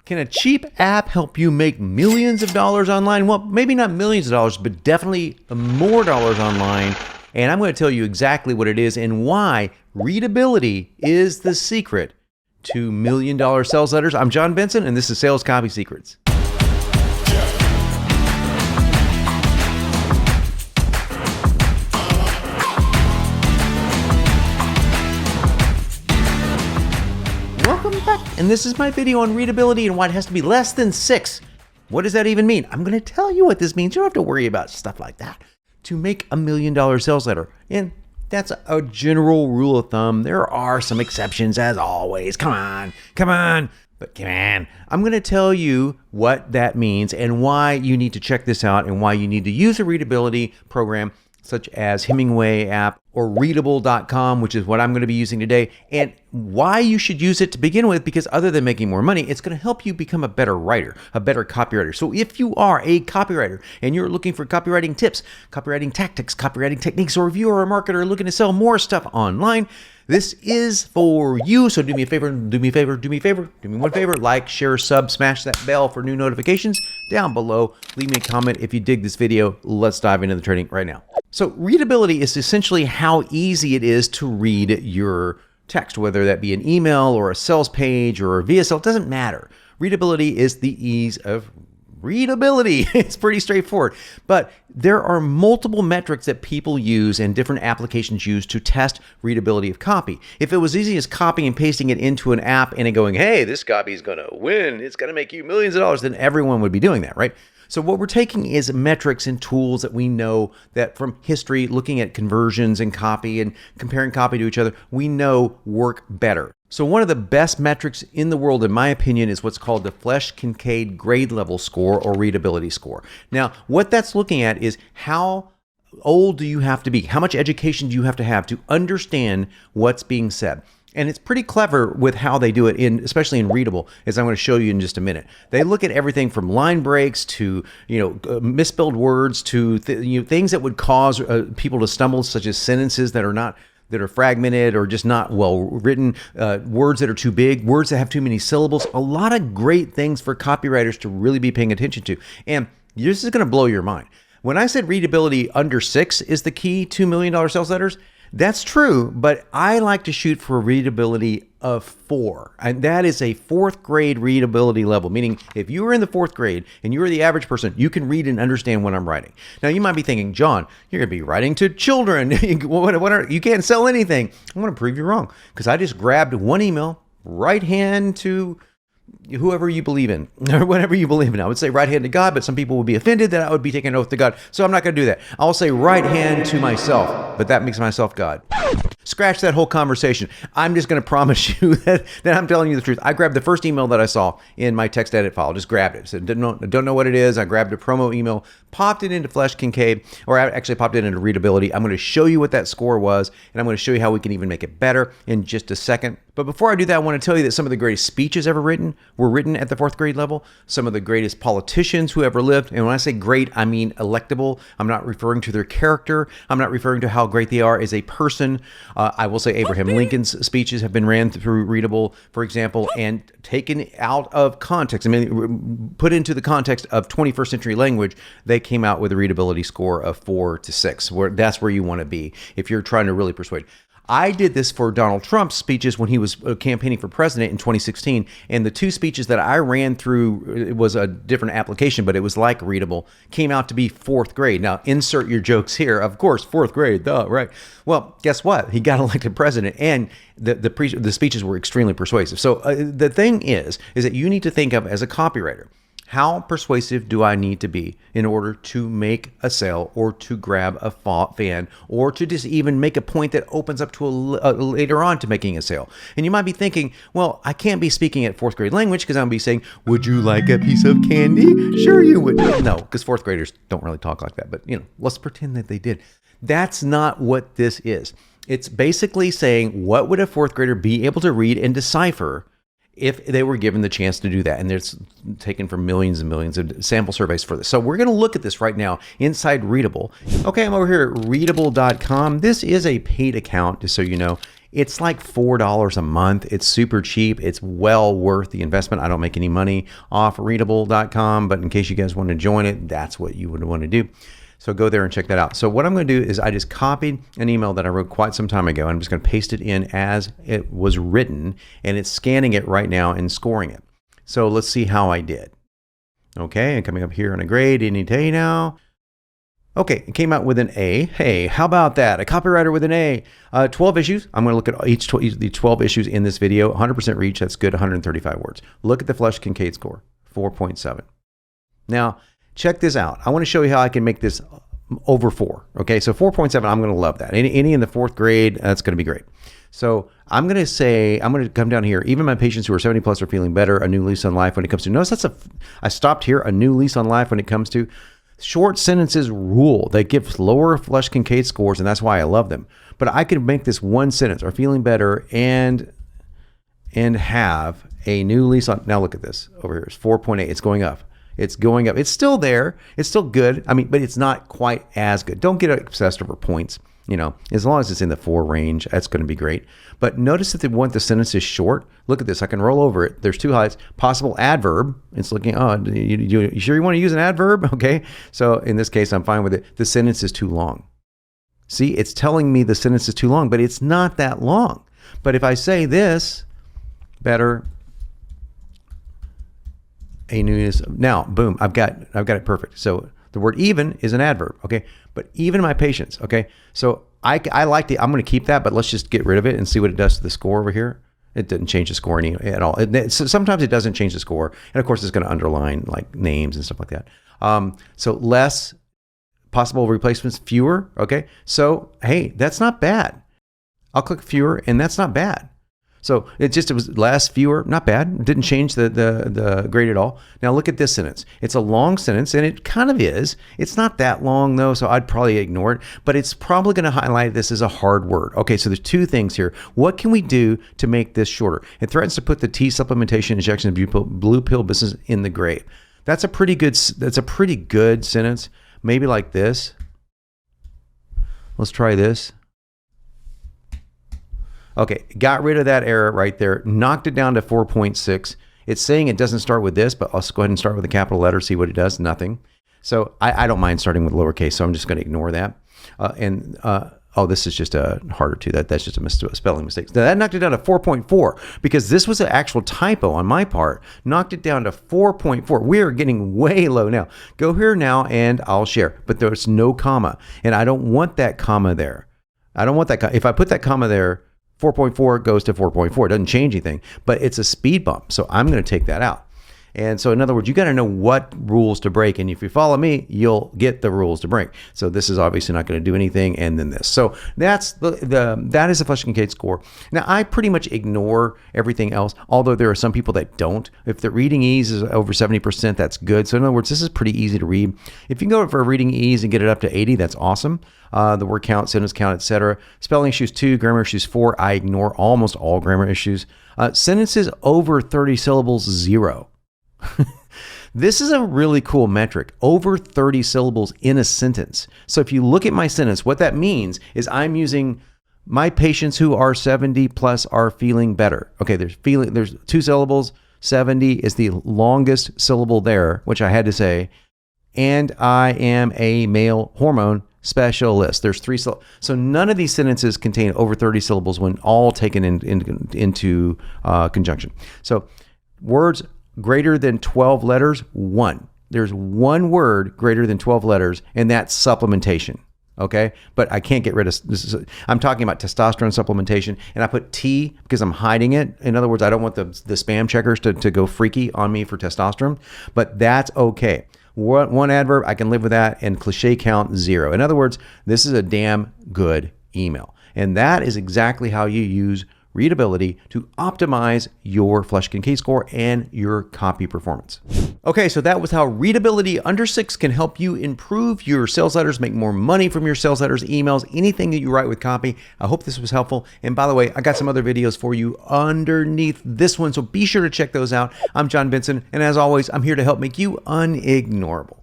Can a cheap app help you make millions of dollars online? Well, maybe not millions of dollars, but definitely more dollars online. And I'm going to tell you exactly what it is and why readability is the secret to $1 million sales letters. I'm John Benson, and this is Sales Copy Secrets. And this is my video on readability and why it has to be less than 6. What does that even mean? I'm going to tell you what this means. You don't have to worry about stuff like that to make $1 million sales letter. And that's a general rule of thumb. There are some exceptions as always. Come on. But come on. I'm going to tell you what that means and why you need to check this out and why you need to use a readability program such as Hemingway app or readable.com, which is what I'm going to be using today, and why you should use it to begin with, because other than making more money, it's going to help you become a better writer, a better copywriter. So if you are a copywriter and you're looking for copywriting tips, copywriting tactics, copywriting techniques, or if you are a marketer looking to sell more stuff online, this is for you. So do me one favor, like, share, sub, smash that bell for new notifications down below. Leave me a comment if you dig this video. Let's dive into the training right now. So readability is essentially how easy it is to read your text, whether that be an email or a sales page or a VSL, it doesn't matter. Readability is the ease of readability. It's pretty straightforward, but there are multiple metrics that people use and different applications use to test readability of copy. If it was easy as copying and pasting it into an app and it going, hey, this copy is going to win, it's going to make you millions of dollars, then everyone would be doing that, right? So what we're taking is metrics and tools that we know that from history, looking at conversions and copy and comparing copy to each other, we know work better. So one of the best metrics in the world, in my opinion, is what's called the Flesch-Kincaid grade level score or readability score. Now, what that's looking at is how old do you have to be? How much education do you have to understand what's being said? And it's pretty clever with how they do it, especially in Readable, as I'm going to show you in just a minute. They look at everything from line breaks to misspelled words to things that would cause people to stumble, such as sentences that are fragmented or just not well written, words that are too big, words that have too many syllables. A lot of great things for copywriters to really be paying attention to. And this is going to blow your mind. When I said readability under 6 is the key to $1 million sales letters, that's true, but I like to shoot for a readability of 4. And that is a 4th grade readability level, meaning if you are in the 4th grade and you are the average person, you can read and understand what I'm writing. Now, you might be thinking, John, you're going to be writing to children. You can't sell anything. I want to prove you wrong, because I just grabbed one email, right hand to whoever you believe in, or whatever you believe in. I would say right hand to God, but some people would be offended that I would be taking an oath to God. So I'm not going to do that. I'll say right hand to myself, but that makes myself God. Scratch that whole conversation. I'm just going to promise you that I'm telling you the truth. I grabbed the first email that I saw in my text edit file, just grabbed it. Said, don't know what it is. I grabbed a promo email, popped it into Flesch-Kincaid, or I actually popped it into readability. I'm going to show you what that score was, and I'm going to show you how we can even make it better in just a second. But before I do that, I want to tell you that some of the greatest speeches ever written were written at the 4th grade level. Some of the greatest politicians who ever lived, and when I say great, I mean electable. I'm not referring to their character. I'm not referring to how great they are as a person. I will say Abraham Lincoln's speeches have been ran through Readable, for example, and taken out of context. I mean, put into the context of 21st century language, they came out with a readability score of 4 to 6. That's where you want to be if you're trying to really persuade. I did this for Donald Trump's speeches when he was campaigning for president in 2016, and the 2 speeches that I ran through, it was a different application, but it was like Readable, came out to be 4th grade. Now, insert your jokes here. Of course, 4th grade, duh, right? Well, guess what? He got elected president, and the speeches were extremely persuasive. So the thing is that you need to think of as a copywriter, how persuasive do I need to be in order to make a sale or to grab a fan or to just even make a point that opens up to later on to making a sale? And you might be thinking, well, I can't be speaking at 4th grade language because I'm going to be saying, would you like a piece of candy? Sure you would. No, because 4th graders don't really talk like that. But, let's pretend that they did. That's not what this is. It's basically saying, what would a 4th grader be able to read and decipher if they were given the chance to do that? And there's taken from millions and millions of sample surveys for this. So we're going to look at this right now inside Readable. Okay, I'm over here at readable.com. This is a paid account, just so you know. It's like $4 a month. It's super cheap. It's well worth the investment. I don't make any money off readable.com, but in case you guys want to join it, that's what you would want to do. So go there and check that out. So what I'm going to do is I just copied an email that I wrote quite some time ago. I'm just going to paste it in as it was written, and it's scanning it right now and scoring it. So let's see how I did. Okay, and coming up here on a grade any day now. Okay, it came out with an A. Hey, how about that? A copywriter with an A. 12 issues. I'm going to look at the 12 issues in this video. 100% reach. That's good. 135 words. Look at the Flesch-Kincaid score. 4.7. Now, check this out. I want to show you how I can make this over 4. Okay, so 4.7, I'm going to love that. Any in the 4th grade, that's going to be great. So I'm going to come down here. Even my patients who are 70 plus are feeling better. A new lease on life when it comes to, notice I stopped here. A new lease on life when it comes to short sentences rule. They give lower Flesch-Kincaid scores, and that's why I love them. But I could make this one sentence, are feeling better and have a new lease on. Now look at this over here. It's 4.8. It's going up. It's going up. It's still there. It's still good. I mean, but it's not quite as good. Don't get obsessed over points. You know, as long as it's in the 4 range, that's going to be great. But notice that they want the sentences short. Look at this. I can roll over it. There's 2 highlights. Possible adverb. It's looking, oh, you sure you want to use an adverb? Okay. So in this case, I'm fine with it. The sentence is too long. See, it's telling me the sentence is too long, but it's not that long. But if I say this, better, a newness, now, boom, I've got it perfect. So the word even is an adverb, okay? But even my patients, okay? So I like I'm going to keep that, but let's just get rid of it and see what it does to the score over here. It didn't change the score at all. Sometimes it doesn't change the score. And of course, it's going to underline like names and stuff like that. So less possible replacements, fewer, okay? So, hey, that's not bad. I'll click fewer, and that's not bad. So it was less, fewer, not bad. It didn't change the grade at all. Now look at this sentence. It's a long sentence, and it kind of is. It's not that long though, so I'd probably ignore it, but it's probably going to highlight this as a hard word. Okay, so there's 2 things here. What can we do to make this shorter? It threatens to put the T supplementation injection of blue pill business in the grave. That's a pretty good sentence. Maybe like this. Let's try this. Okay, got rid of that error right there, knocked it down to 4.6. It's saying it doesn't start with this, but let's go ahead and start with a capital letter, see what it does, nothing. So I don't mind starting with lowercase, so I'm just going to ignore that. Oh, this is just a harder too. That's just a spelling mistake. Now, that knocked it down to 4.4 because this was an actual typo on my part. Knocked it down to 4.4. We are getting way low now. Go here now and I'll share, but there's no comma. And I don't want that comma there. I don't want that. If I put that comma there, 4.4 goes to 4.4. It doesn't change anything, but it's a speed bump. So I'm going to take that out. And so in other words, you got to know what rules to break. And if you follow me, you'll get the rules to break. So this is obviously not going to do anything. And then this. So that's that is the Flesch-Kincaid score. Now I pretty much ignore everything else, although there are some people that don't. If the reading ease is over 70%, that's good. So in other words, this is pretty easy to read. If you can go for a reading ease and get it up to 80, that's awesome. The word count, sentence count, etc. Spelling issues 2, grammar issues 4. I ignore almost all grammar issues. Sentences over 30 syllables 0. This is a really cool metric, over 30 syllables in a sentence. So if you look at my sentence, what that means is I'm using my patients who are 70 plus are feeling better. Okay, there's 2 syllables. 70 is the longest syllable there, which I had to say. And I am a male hormone specialist. There's 3 syllables. So none of these sentences contain over 30 syllables when all taken into conjunction. So words greater than 12 letters, 1. There's 1 word greater than 12 letters, and that's supplementation. Okay, but I can't get rid of this. I'm talking about testosterone supplementation, and I put T because I'm hiding it. In other words, I don't want the spam checkers to go freaky on me for testosterone, but that's okay. 1 adverb, I can live with that, and cliche count 0. In other words, this is a damn good email, and that is exactly how you use Readability to optimize your Flesch-Kincaid score and your copy performance. Okay, so that was how Readability under 6 can help you improve your sales letters, make more money from your sales letters, emails, anything that you write with copy. I hope this was helpful. And by the way, I got some other videos for you underneath this one, so be sure to check those out. I'm John Benson, and as always, I'm here to help make you unignorable.